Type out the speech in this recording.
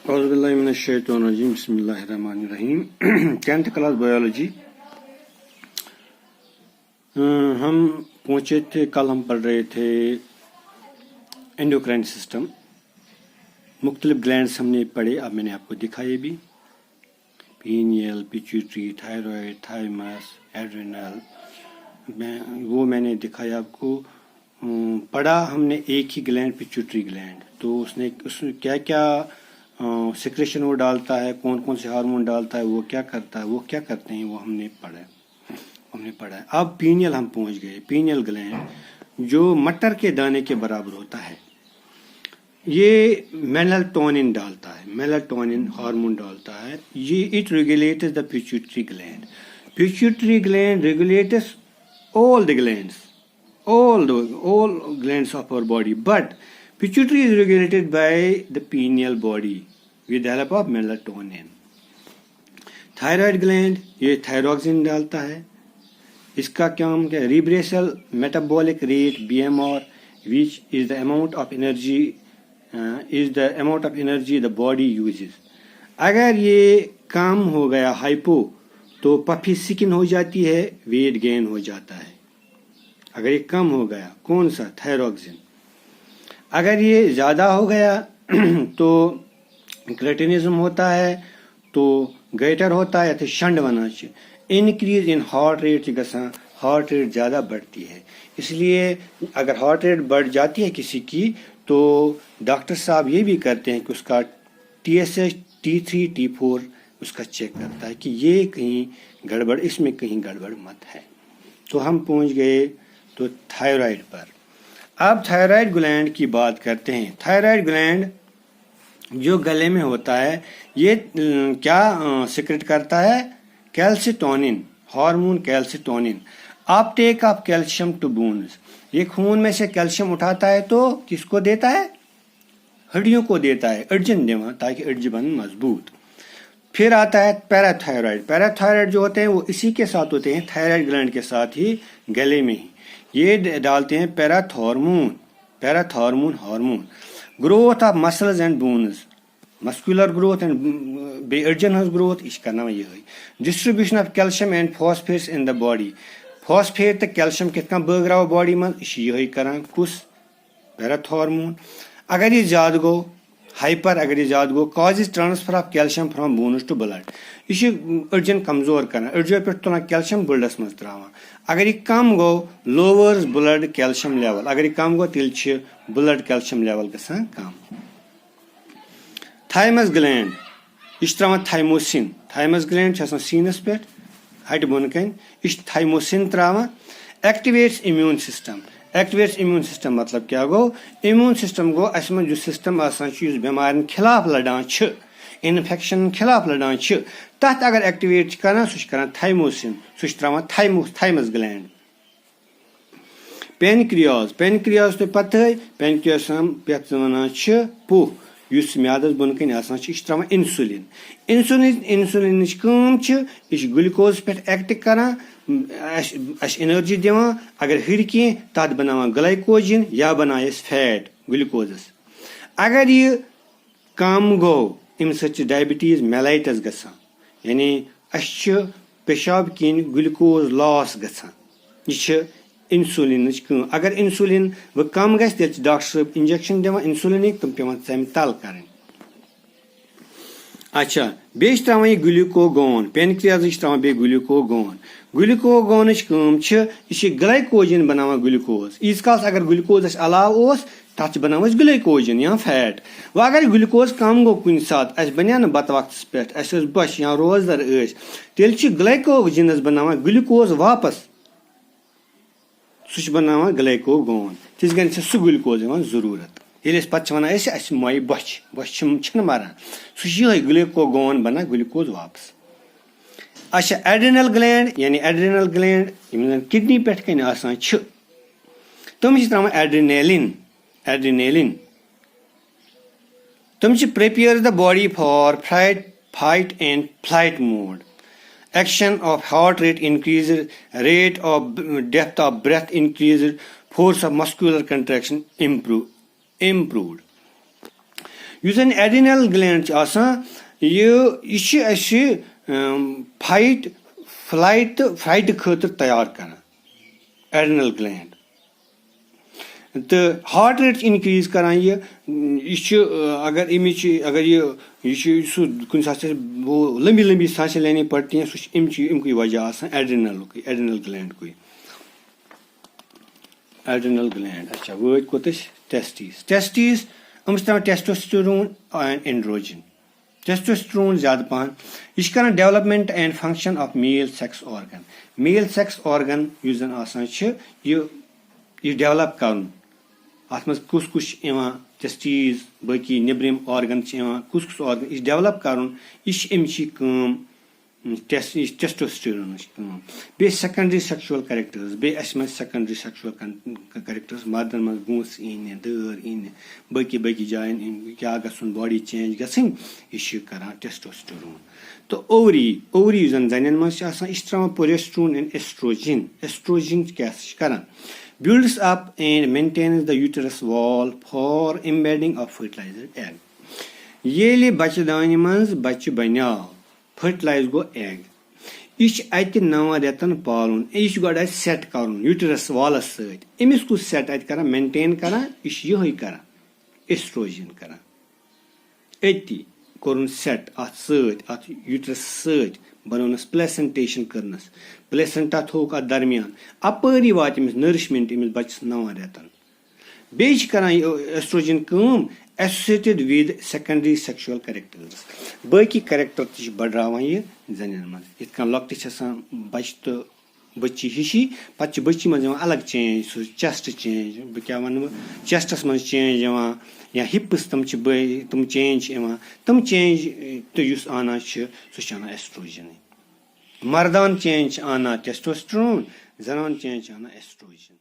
اعوذ باللہ من الشیطان الرجیم بسم اللہ الرحمن الرحیم 10th کلاس بایولوجی. ہم پہنچے تھے، کل ہم پڑھ رہے تھے انڈوکرائن سسٹم. مختلف گلینڈس ہم نے پڑھے، اب میں نے آپ کو دکھائے بھی، پینیل، پیچیوٹری، تھائرائڈ، تھائمس، ایڈرینل. وہ میں نے دکھایا آپ کو. پڑھا ہم نے ایک ہی گلینڈ، پیچیوٹری گلینڈ. تو اس نے کیا کیا سیکریشن وہ ڈالتا ہے، کون کون سے ہارمون ڈالتا ہے، وہ کیا کرتا ہے، وہ کیا کرتے ہیں، وہ ہم نے پڑھا ہے. اب پینیل ہم پہنچ گئے. پینیل گلینڈ جو مٹر کے دانے کے برابر ہوتا ہے، یہ میلاٹونن ڈالتا ہے، میلاٹونن ہارمون ڈالتا ہے. یہ it regulates the pituitary gland. Pituitary gland regulates all the glands of our body, but pituitary is regulated by the pineal body with the help of melatonin. thyroid gland یہ thyroxine ڈالتا ہے. اس کا کام کیا ہے؟ ریبریسل metabolic rate BMR, which is the amount of energy the body uses. اگر یہ کام ہو گیا ہائپو تو پفی سکن ہو جاتی ہے، ویٹ گین ہو جاتا ہے. اگر یہ کم ہو گیا، کون سا؟ تھائروکسین. اگر یہ زیادہ ہو گیا تو کریٹینزم ہوتا ہے، تو گیٹر ہوتا ہے، تو شنڈ بنا چاہیے. انکریز ان ہارٹ ریٹ گسان، ہارٹ ریٹ زیادہ بڑھتی ہے. اس لیے اگر ہارٹ ریٹ بڑھ جاتی ہے کسی کی، تو ڈاکٹر صاحب یہ بھی کرتے ہیں کہ اس کا TSH T3 T4 اس کا چیک کرتا ہے کہ یہ کہیں گڑبڑ، اس میں کہیں گڑبڑ مت ہے. تو ہم پہنچ گئے تو تھائرائڈ پر. اب تھائرائڈ گلینڈ کی بات کرتے ہیں. تھائرائڈ گلینڈ جو گلے میں ہوتا ہے، یہ کیا سیکریٹ کرتا ہے؟ کیلسیٹونن ہارمون. کیلسیٹونن آپ ٹیک آف کیلشیم ٹو بونز. یہ خون میں سے کیلشیم اٹھاتا ہے تو کس کو دیتا ہے؟ ہڈیوں کو دیتا ہے، اڑجن دیوا، تاکہ اڑج بن مضبوط. پھر آتا ہے پیراتھائرائڈ. پیراتھائرائڈ جو ہوتے ہیں وہ اسی کے ساتھ ہوتے ہیں، تھائرائڈ گلینڈ کے ساتھ ہی، گلے میں ہی. یہ ڈالتے ہیں parathormone hormone. Growth of muscles and bones, muscular growth and اڑجن ہز گروتھ، یہ کرنا یہ. Distribution of calcium and phosphates in the body. Phosphate تو کیلشیم کت کن بٲگراو باڈی من، یہ کران کس؟ پیراتھارمون. اگر یہ زیادہ گو ہائپر، اگر یہ زیادہ گو، causes transfer of calcium from bones to blood. یہ اڑجن کمزور کران، اڑجو پہ تلان کیلشیم بلڈس مز تراوان. اگر یہ کم گو، لوورز بلڈ کیلشیم لیول. اگر یہ کم گو، تیل بلڈ کیلشیم لیول گژھان کم. تھائمس گلینڈ یہ تراوان تھائموسن. تھائمس گلینڈ آسان سینس پہ ہٹ بون کن، یہ تھائموسن تراوان. Activates immune system. Activates immune system مطلب کیا گو؟ امیون سسٹم گو اس من جو سسٹم آسان اس بیمارن خلاف لڑان چھ، انفیکشن خلاف لڑان چھ، تحت اگر ایکٹیویٹ کران سہ کران تھائموسن، سہ تراوان تھائمس گلینڈ. پینکریاز. پینکریاز تو پتہ ہے، پینکریاز پہ ونان پوہ یس میادس بن کن آسان یہ تراوان انسولین. انسولین کم یہ گلوکوز پہ ایکٹ کران، انرجی دِوان. اگر ہر کی تب بناوان گلائکوجن یا بنایس فیٹ گلوکوزس. اگر یہ کم گو، امہ سۭتۍ ڈائبٹیز میلائٹس گژھان، یعنی اس پیشاب کن گلوکوز لاس گژھان. یہ انسولینچ کم. اگر انسولین وہ کم گژھِ تیل ڈاکٹر صٲب انجیکشن دِوان انسولینک، تم پیوان ژمہِ تل کرٕنۍ. اچھا بیٚیہِ تراوان یہ گلوکوگون. پینکریاز تراوان بیٚیہِ گلوکوگون. گلوکوگونچ کٲم یہ گلائکوجن بناوان گلوکوز. ییٖتِس کالس اگر گلوکوز علاوٕ اوس تتھ بناوو گلائکوجن یا فیٹ. وۄنۍ اگر گلوکوز کم گو کُنہِ ساتہٕ، اسہِ بنیا نہٕ بتہٕ وقتس پٮ۪ٹھ، اسہِ ٲس بۄچھِ یا روزدر ٲسۍ، تیٚلہِ چھِ گلائکوجنس بناوان گلوکوز واپس، سُہ چھُ بناوان گلائکوگون. تِژھ گنہِ چھِ سُہ گلوکوز یِوان ضروٗرت. ییٚلہِ أسۍ پتہٕ چھِ ونان اسہِ مۄیہِ بۄچھِ چھِنہٕ مران، سُہ چھُ یِہوے گلوکوگون بنان گلوکوز واپس. اچھا ایڈرینل گلینڈ، یعنی ایڈرینل گلینڈ یم زن کڈنی پہ کن آسان چھ، تم تراوان ایڈرینیلن. تم prepare the body for fight and flight mode. Action of heart rate increase, rate of depth of breath increase, force of muscular contraction improved. یُس زَن ایڈرِنل گلینڈ چھُ آسان یہِ چھِ اَسہِ فایٹ فلایٹ تہٕ فرایٹہٕ خٲطرٕ تیار کران ایڈرِنل گلینڈ تہٕ ہارٹ ریٹ چھِ اِنکریٖز کران یہِ چھُ اگر یہِ چھُ سُہ کُنہِ ساتہٕ چھِ وہ لمبی لمبی سانسیں لینے پڑتی ہیں سُہ چھُ اَمکُے وجہ آسان ایڈرِنل گلینڈکُے ایڈرِنل گلینڈ اچھا وٲتۍ کوٚت أسۍ ٹیسٹیٖز یِم چھِ تراوان ٹیسٹوسٹیرون اینڈ اینڈروجن ٹیسٹوسٹیرون زیادٕ پہن یہِ چھِ کران development and function of male sex organ male sex organ یُس زن آسان چھِ یہِ ڈیولپ کرُن اتھ منٛز کُس چھُ یِوان ٹیسٹیٖز باقٕے نیبرِم آرگن چھِ یِوان کُس آرگن یہِ چھُ ڈیولپ کرُن یہِ چھِ امچی کٲم ٹیسٹوسٹیرونٕچ کٲم بیٚیہِ سیکنڈری سیکشوَل کریکٹٲرٕز بیٚیہِ اَسہِ منٛز سیکنڈری سیکشوَل کریکٹٲرٕز مردن منٛز گونٛسہٕ یی نہٕ دٲر یی نہٕ باقٕے جاین کیاہ گژھُن باڈی چینج گژھٕنۍ یہِ چھِ کران ٹیسٹوسٹیرون تہٕ اووری یُس زن زنٮ۪ن منٛز چھِ آسان یہِ چھِ تراوان پروجسٹرون اینڈ ایسٹروجن کیاہ چھِ کران builds up and maintains the uterus wall for embedding of fertilized egg. ییٚلہِ بچہِ دانہِ منٛز بچہِ بنیو فرٹلایز گوٚو ایگ یہِ چھُ اَتہِ 9 رٮ۪تن پالُن یہِ چھُ گۄڈٕ اَتہِ سیٹ کرُن یوٗٹرس والس سۭتۍ أمِس کُس سیٹ اَتہِ کران مینٹین کران یہِ چھُ یِہوے کران ایسٹروجن کران أتی کوٚرُن سیٹ اتھ سۭتۍ اتھ یوٗٹرس سۭتۍ بنوونس پلیسنٹیشن کٔرنس پلیسنٹا تھووُکھ اتھ درمیان اپٲری واتہِ أمِس نٔرِشمنٹ أمِس بچس 9 رٮ۪تن بیٚیہِ چھِ کران یہِ ایسٹروجن کٲم ایسوسیٹڈ ود سیکنڈری سیکشوَل کریکٹٲرٕز باقٕے کریکٹر تہِ چھِ بڑراوان یہِ زنٮ۪ن منٛز یِتھ کٔنۍ لۄکٹہِ چھِ آسان بچہِ تہٕ بچی ہِشی پتہٕ چھِ بچی منٛز یِوان الگ چینج سُہ چیسٹ چینج بہٕ کیاہ وَنہٕ چیسٹس منٛز چینج یِوان یا ہِپٕس تِم چینج چھِ یِوان تِم چینج تہٕ یُس انان چھِ سُہ چھُ انان ایسٹروجنٕے مردان چینج چھِ انان ٹیسٹوسٹیرون زنان چینج چھِ انان ایسٹروجن